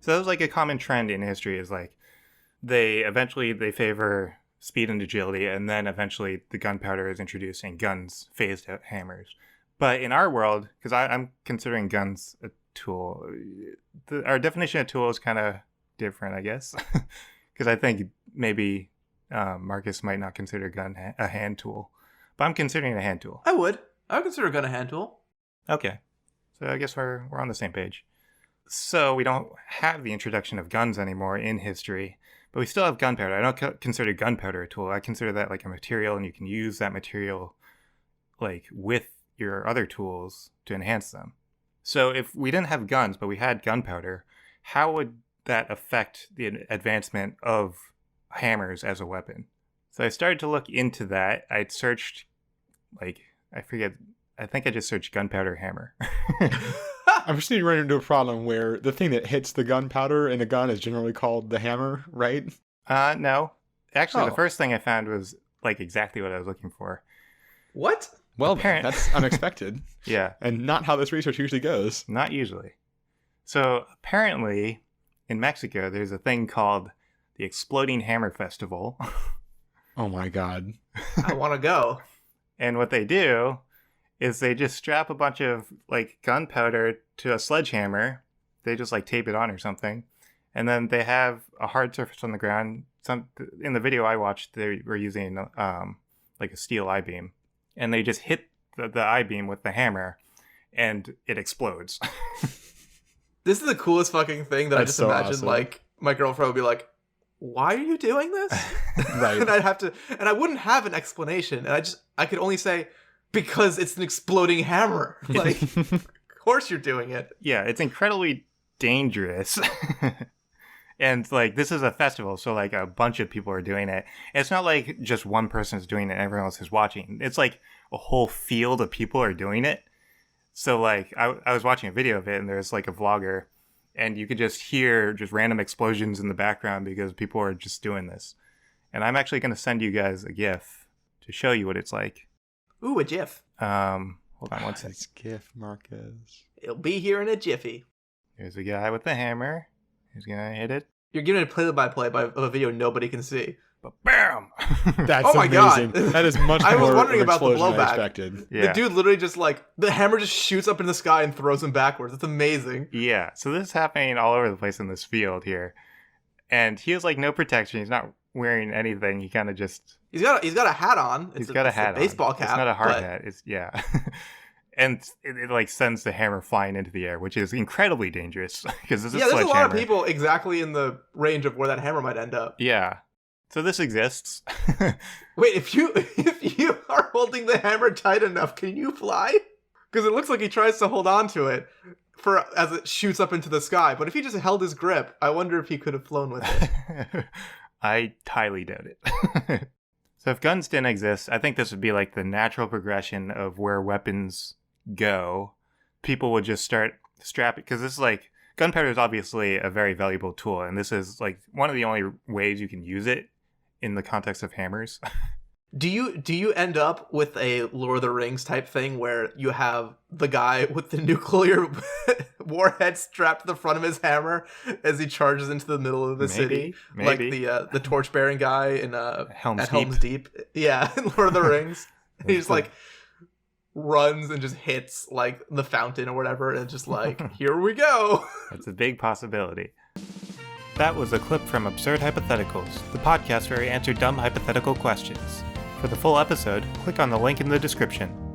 So that was like a common trend in history is like they favor speed and agility, and then eventually the gunpowder is introduced and guns phased out hammers. But in our world, because I'm considering guns a tool, our definition of tool is kind of different, I guess. Because I think maybe Marcus might not consider a gun a hand tool. But I'm considering it a hand tool. I would consider a gun a hand tool. Okay. So I guess we're on the same page. So we don't have the introduction of guns anymore in history, but we still have gunpowder. I don't consider gunpowder a tool. I consider that like a material, and you can use that material like with your other tools to enhance them. So if we didn't have guns, but we had gunpowder, how would that affect the advancement of hammers as a weapon? So I started to look into that. I'd searched, I think I just searched gunpowder hammer. I'm just running into a problem where the thing that hits the gunpowder in a gun is generally called the hammer, right? No. Actually, The first thing I found was like exactly what I was looking for. What? Well, that's unexpected. Yeah. And not how this research usually goes. Not usually. So apparently in Mexico, there's a thing called the Exploding Hammer Festival. Oh my God. I want to go. And what they do is they just strap a bunch of like gunpowder to a sledgehammer. They just like tape it on or something. And then they have a hard surface on the ground. In the video I watched, they were using like a steel I-beam. And they just hit the I-beam with the hammer and it explodes. This is the coolest fucking thing that I just imagine. Awesome. Like my girlfriend would be like, why are you doing this? Right. and I wouldn't have an explanation. And I could only say, because it's an exploding hammer. Like, of course you're doing it. Yeah, it's incredibly dangerous. And like this is a festival, so like a bunch of people are doing it. And it's not like just one person is doing it and everyone else is watching. It's like a whole field of people are doing it. So like I was watching a video of it, and there's like a vlogger, and you could just hear just random explosions in the background because people are just doing this. And I'm actually going to send you guys a GIF to show you what it's like. Ooh, a GIF. Hold on one second. It's GIF, Marcus. It'll be here in a jiffy. Here's a guy with the hammer. He's gonna hit it. You're giving a play-by-play of a video nobody can see. But bam! That's oh my amazing. God. That is much more I was wondering of about the explosion than I blowback. expected. Yeah. The dude literally just like, the hammer just shoots up in the sky and throws him backwards. It's amazing. Yeah, so this is happening all over the place in this field here. And he has like no protection. He's not wearing anything. He kind of just... He's got a hat on. He's got a hat on. Baseball cap. It's not a hard hat. It's, yeah. And it like sends the hammer flying into the air, which is incredibly dangerous because this is there's a lot of people exactly in the range of where that hammer might end up. Yeah. So this exists. Wait, if you are holding the hammer tight enough, can you fly? Because it looks like he tries to hold on to it as it shoots up into the sky. But if he just held his grip, I wonder if he could have flown with it. I highly doubt it. So if guns didn't exist, I think this would be like the natural progression of where weapons go. People would just start strapping, because this is like, gunpowder is obviously a very valuable tool, and this is like one of the only ways you can use it in the context of hammers. Do you end up with a Lord of the Rings type thing where you have the guy with the nuclear warhead strapped to the front of his hammer as he charges into the middle of the city? Maybe. Like the torch-bearing guy in Helm's Deep. Yeah, in Lord of the Rings. He just like runs and just hits like the fountain or whatever, and just like, here we go. That's a big possibility. That was a clip from Absurd Hypotheticals, the podcast where we answer dumb hypothetical questions. For the full episode, click on the link in the description.